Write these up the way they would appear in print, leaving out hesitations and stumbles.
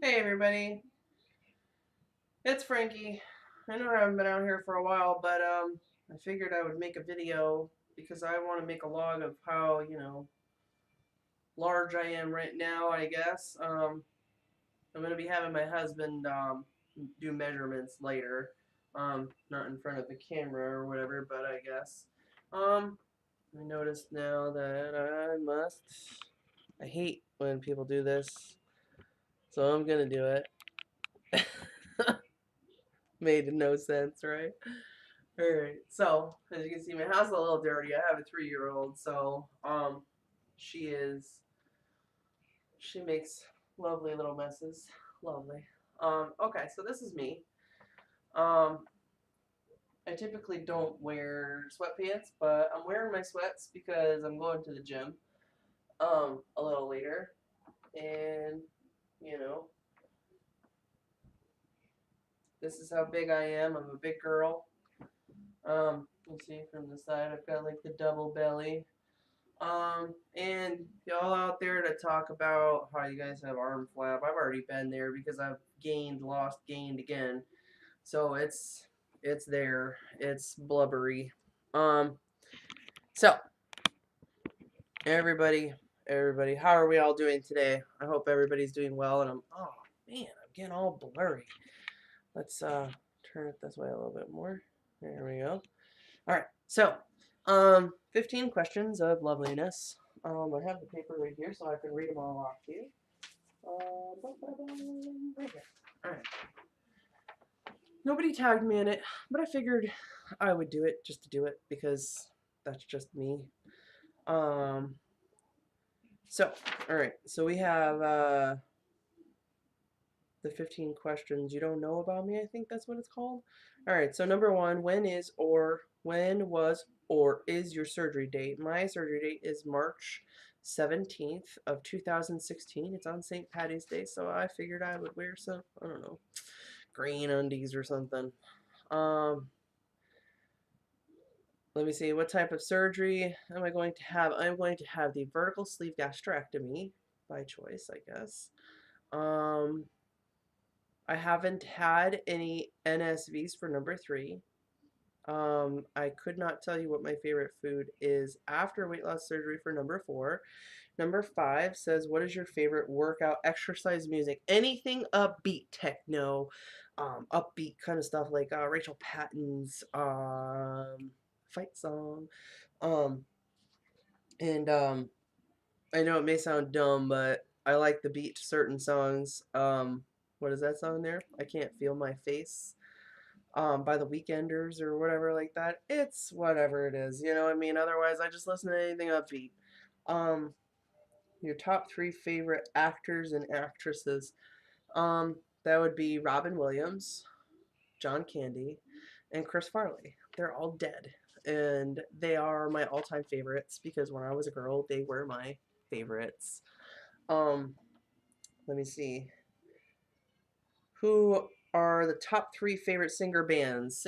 Hey everybody, it's Frankie. I know I haven't been out here for a while, but I figured I would make a video because I want to make a log of how, large I am right now, I guess. I'm gonna be having my husband do measurements later. Not in front of the camera or whatever, but I guess. Um, I noticed now that I hate when people do this, so I'm gonna do it. Made no sense, right? Alright, so as you can see, my house is a little dirty. I have a 3-year-old, so she is she makes lovely little messes. Lovely. Okay, so this is me. Um, I typically don't wear sweatpants, but I'm wearing my sweats because I'm going to the gym a little later, and you know, this is how big I am. I'm a big girl. You see from the side, I've got like the double belly. And y'all out there to talk about how you guys have arm flab. I've already been there because I've gained, lost, gained again. So it's there. It's blubbery. Um, so everybody, everybody, how are we all doing today? I hope everybody's doing well. And oh man, I'm getting all blurry. Let's turn it this way a little bit more. There we go. All right. So, 15 questions of loveliness. I have the paper right here, so I can read them all off to you. Right here. All right. Nobody tagged me in it, but I figured I would do it just to do it because that's just me. Um. So, all right. So we have the 15 questions you don't know about me. I think that's what it's called. All right. So number one, when was or is your surgery date? My surgery date is March 17th of 2016. It's on St. Patty's Day, so I figured I would wear some, I don't know, green undies or something. Um, Let me see, what type of surgery am I going to have? I'm going to have the vertical sleeve gastrectomy by choice, I guess. Um, I haven't had any NSVs for number three. I could not tell you what my favorite food is after weight loss surgery for number four. Number five says, what is your favorite workout exercise music? Anything upbeat, techno, upbeat kind of stuff like Rachel Patton's fight song. Um, and I know it may sound dumb, but I like the beat to certain songs. What is that song there? I Can't Feel My Face by the Weekenders or whatever like that. It's whatever it is, you know what I mean? Otherwise, I just listen to anything upbeat. Um, your top three favorite actors and actresses. That would be Robin Williams, John Candy, and Chris Farley. They're all dead, and they are my all-time favorites because when I was a girl, they were my favorites. Um, Let me see. Who are the top three favorite singer bands?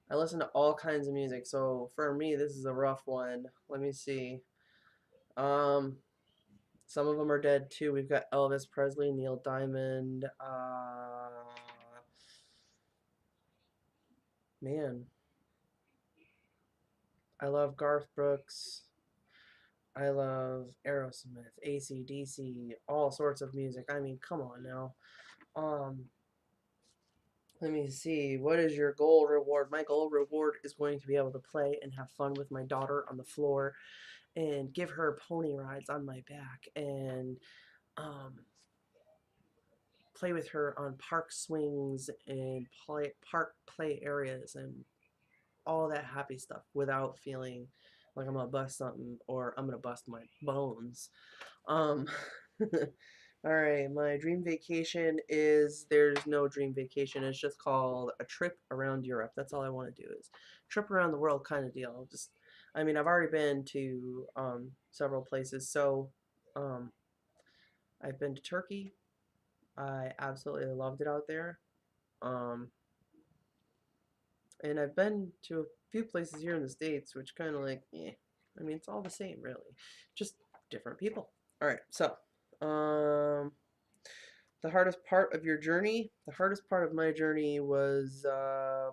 I listen to all kinds of music, so for me, this is a rough one. Let me see. Um, some of them are dead too. We've got Elvis Presley, Neil Diamond. Man, I love Garth Brooks. I love Aerosmith, AC/DC, all sorts of music. I mean, come on now. Um, Let me see. What is your goal reward? My goal reward is going to be able to play and have fun with my daughter on the floor and give her pony rides on my back and um, play with her on park swings and park play areas and all that happy stuff without feeling like I'm gonna bust something or I'm gonna bust my bones. Um, all right, my dream vacation is there's no dream vacation. It's just called a trip around Europe. That's all I want to do is trip around the world kind of deal. Just, I mean, I've already been to several places. So, um, I've been to Turkey. I absolutely loved it out there. Um, and I've been to a few places here in the States, which kind of like, I mean, it's all the same, really, just different people. All right, so um, the hardest part of your journey. The hardest part of my journey was I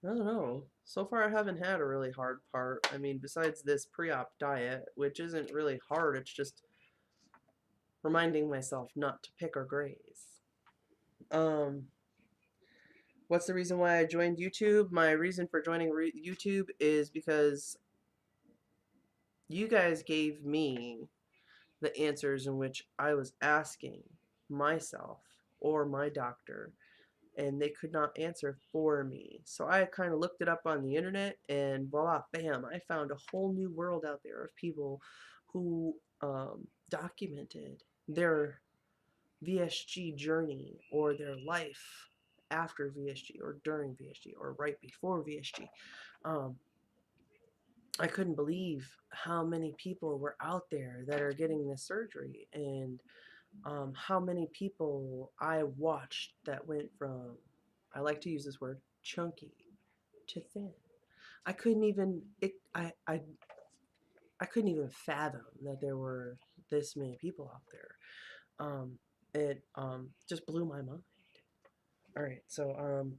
don't know. So far, I haven't had a really hard part. I mean, besides this pre-op diet, which isn't really hard, it's just reminding myself not to pick or graze. Um, what's the reason why I joined YouTube? My reason for joining YouTube is because you guys gave me the answers in which I was asking myself or my doctor, and they could not answer for me. So I kind of looked it up on the internet, and voila, bam, I found a whole new world out there of people who documented their VSG journey or their life after VSG or during VSG or right before VSG. Um, I couldn't believe how many people were out there that are getting this surgery, and how many people I watched that went from, I like to use this word, chunky to thin. I couldn't even it, I couldn't even fathom that there were this many people out there. It just blew my mind. All right, so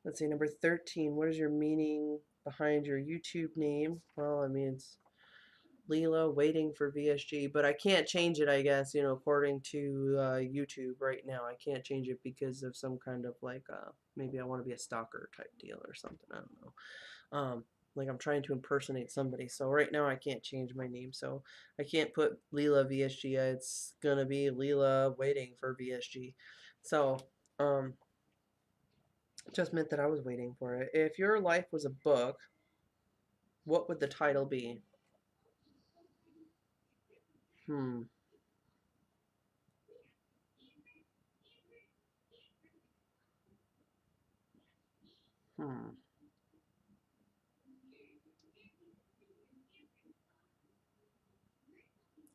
let's see, number 13. What is your meaning behind your YouTube name? Well, I mean, it's Leela waiting for VSG, but I can't change it, I guess, according to YouTube right now. I can't change it because of some kind of like, maybe I want to be a stalker type deal or something. I don't know. Like I'm trying to impersonate somebody. So right now I can't change my name. So I can't put Leela VSG. It's going to be Leela waiting for VSG. So, um, just meant that I was waiting for it. If your life was a book, what would the title be? Hmm. Hmm.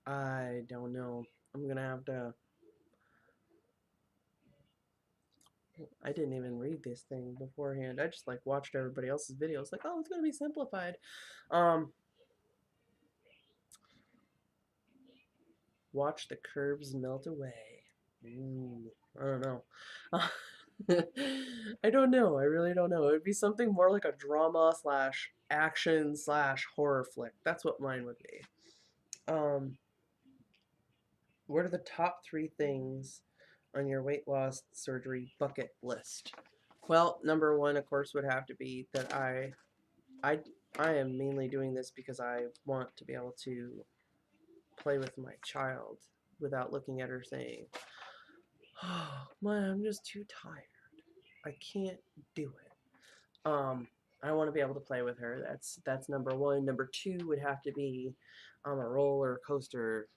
I don't know. I'm gonna have to. I didn't even read this thing beforehand. I just like watched everybody else's videos. Like, oh, it's gonna be simplified. Um, watch the curves melt away. Ooh, I don't know. I don't know. I really don't know. It would be something more like a drama slash action slash horror flick. That's what mine would be. Um, what are the top three things on your weight loss surgery bucket list? Well, number one, of course, would have to be that I, I am mainly doing this because I want to be able to play with my child without looking at her saying, "Oh, man, I'm just too tired. I can't do it." I want to be able to play with her. That's number one. Number two would have to be I'm a roller coaster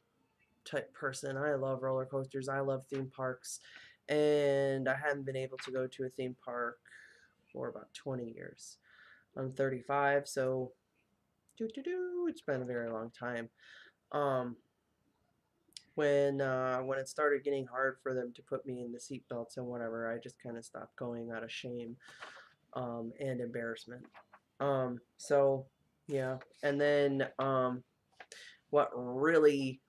type person. I love roller coasters. I love theme parks, and I haven't been able to go to a theme park for about 20 years. I'm 35, so it's been a very long time. Um, when it started getting hard for them to put me in the seat belts and whatever, I just kind of stopped going out of shame and embarrassment. So yeah, and then what really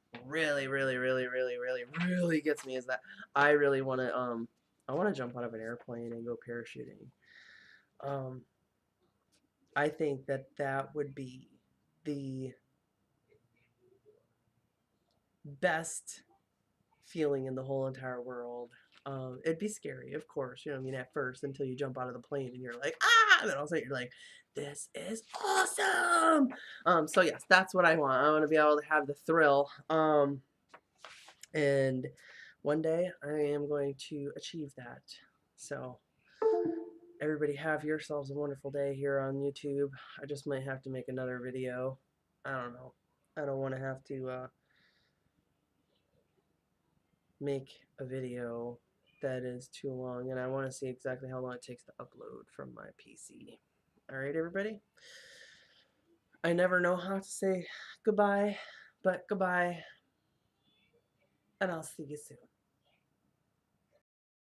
gets me is that I really want to I want to jump out of an airplane and go parachuting. Um, I think that that would be the best feeling in the whole entire world. It'd be scary, of course, I mean, at first until you jump out of the plane and you're like, ah, and then all of a sudden you're like, this is awesome. So yes, that's what I want. I want to be able to have the thrill. And one day I am going to achieve that. So everybody have yourselves a wonderful day here on YouTube. I just might have to make another video. I don't know. I don't want to have to make a video that is too long, and I want to see exactly how long it takes to upload from my PC. Alright, everybody? I never know how to say goodbye, but goodbye, and I'll see you soon.